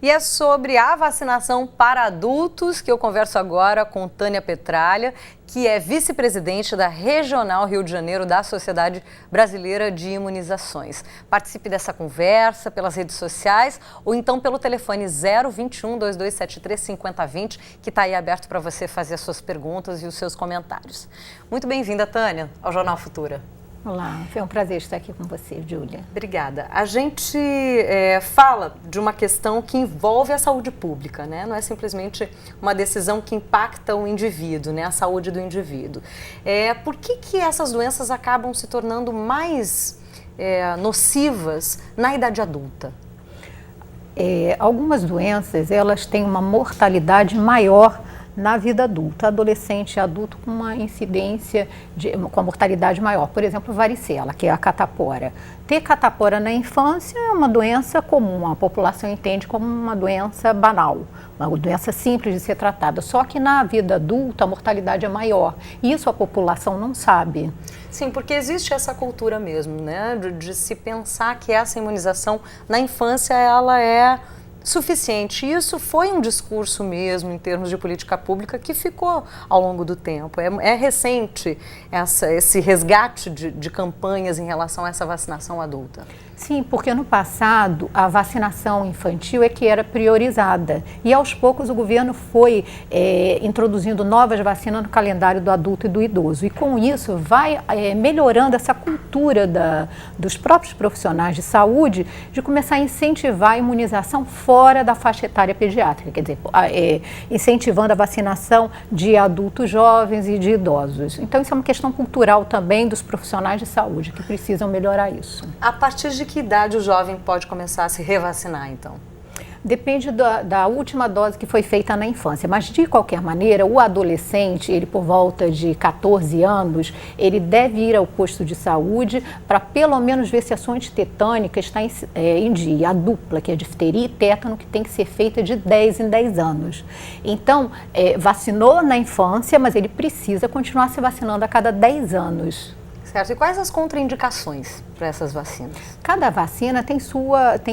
E é sobre a vacinação para adultos que eu converso agora com Tânia Petralha, que é vice-presidente da Regional Rio de Janeiro da Sociedade Brasileira de Imunizações. Participe dessa conversa pelas redes sociais ou então pelo telefone 021 2273 5020, que está aí aberto para você fazer as suas perguntas e os seus comentários. Muito bem-vinda, Tânia, ao Jornal Futura. Olá, foi um prazer estar aqui com você, Júlia. Obrigada. A gente fala de uma questão que envolve a saúde pública, né? Não é simplesmente uma decisão que impacta o indivíduo, né? A saúde do indivíduo. Por que essas doenças acabam se tornando mais nocivas na idade adulta? Algumas doenças, elas têm uma mortalidade maior na vida adulta, adolescente e adulto com uma incidência, com a mortalidade maior. Por exemplo, varicela, que é a catapora. Ter catapora na infância é uma doença comum, a população entende como uma doença banal, uma doença simples de ser tratada. Só que na vida adulta a mortalidade é maior. Isso a população não sabe. Sim, porque existe essa cultura mesmo, né, de se pensar que essa imunização na infância ela é suficiente. Isso foi um discurso mesmo em termos de política pública que ficou ao longo do tempo. É recente esse resgate de campanhas em relação a essa vacinação adulta. Sim, porque no passado a vacinação infantil é que era priorizada e aos poucos o governo foi introduzindo novas vacinas no calendário do adulto e do idoso, e com isso vai melhorando essa cultura dos próprios profissionais de saúde de começar a incentivar a imunização fora da faixa etária pediátrica, quer dizer, incentivando a vacinação de adultos jovens e de idosos. Então isso é uma questão cultural também dos profissionais de saúde que precisam melhorar isso. A partir de que idade o jovem pode começar a se revacinar, então? Depende da última dose que foi feita na infância, mas de qualquer maneira, o adolescente, ele por volta de 14 anos, ele deve ir ao posto de saúde para pelo menos ver se a sua antitetânica está em dia, a dupla, que é difteria e tétano, que tem que ser feita de 10 em 10 anos. Então, vacinou na infância, mas ele precisa continuar se vacinando a cada 10 anos. Certo. E quais as contraindicações para essas vacinas? Cada vacina tem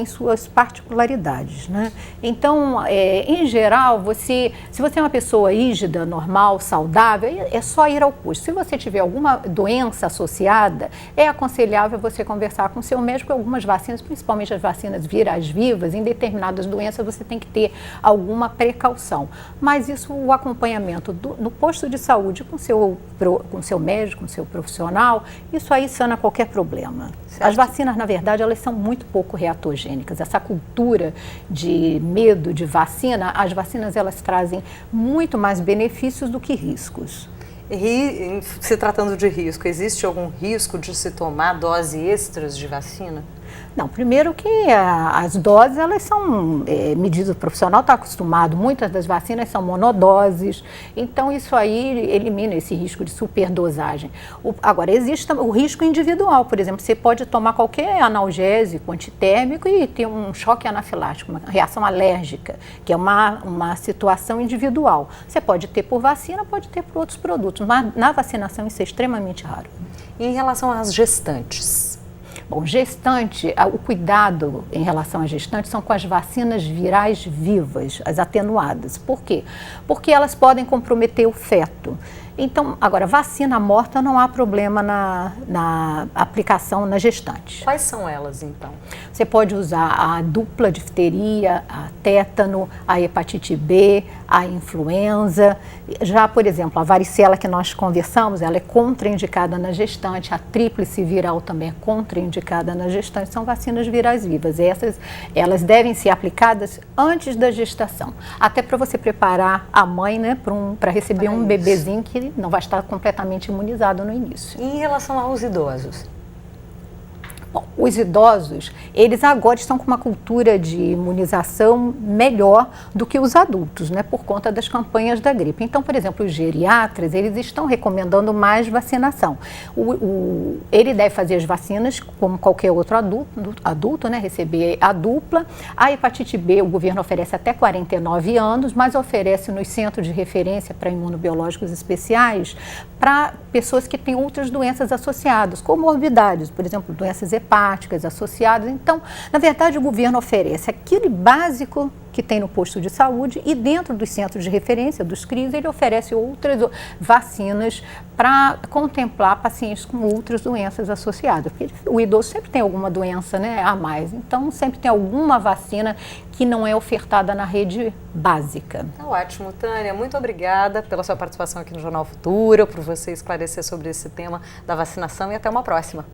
suas particularidades, né? Então, em geral, se você é uma pessoa rígida, normal, saudável, é só ir ao posto. Se você tiver alguma doença associada, é aconselhável você conversar com o seu médico. Algumas vacinas, principalmente as vacinas virais vivas, em determinadas doenças você tem que ter alguma precaução. Mas isso, o acompanhamento no posto de saúde com o seu médico, com o seu profissional, isso aí sana qualquer problema. Certo. As vacinas, na verdade, elas são muito pouco reatogênicas. Essa cultura de medo de vacina, as vacinas elas trazem muito mais benefícios do que riscos. E se tratando de risco, existe algum risco de se tomar doses extras de vacina? Não, primeiro que as doses, elas são medidas, o profissional está acostumado, muitas das vacinas são monodoses, então isso aí elimina esse risco de superdosagem. Agora, existe o risco individual, por exemplo, você pode tomar qualquer analgésico antitérmico e ter um choque anafilático, uma reação alérgica, que é uma situação individual. Você pode ter por vacina, pode ter por outros produtos, mas na vacinação isso é extremamente raro. E em relação às gestantes? Bom, gestante, o cuidado em relação à gestante são com as vacinas virais vivas, as atenuadas. Por quê? Porque elas podem comprometer o feto. Então, agora, vacina morta não há problema na aplicação na gestante. Quais são elas, então? Você pode usar a dupla difteria, a tétano, a hepatite B, a influenza. Já, por exemplo, a varicela que nós conversamos, ela é contraindicada na gestante. A tríplice viral também é contraindicada na gestante. São vacinas virais vivas. Elas devem ser aplicadas antes da gestação. Até para você preparar a mãe, né, para receber um bebezinho que não vai estar completamente imunizado no início. E em relação aos idosos? Bom, os idosos, eles agora estão com uma cultura de imunização melhor do que os adultos, né, por conta das campanhas da gripe. Então, por exemplo, os geriatras, eles estão recomendando mais vacinação. Ele deve fazer as vacinas como qualquer outro adulto, né, receber a dupla. A hepatite B, o governo oferece até 49 anos, mas oferece nos centros de referência para imunobiológicos especiais para pessoas que têm outras doenças associadas, comorbidades, por exemplo, doenças hepáticas, hepáticas associadas. Então, na verdade, o governo oferece aquele básico que tem no posto de saúde e dentro dos centros de referência, dos CRIs, ele oferece outras vacinas para contemplar pacientes com outras doenças associadas. Porque o idoso sempre tem alguma doença, né, a mais, então sempre tem alguma vacina que não é ofertada na rede básica. Tá ótimo, Tânia. Muito obrigada pela sua participação aqui no Jornal Futuro, por você esclarecer sobre esse tema da vacinação e até uma próxima.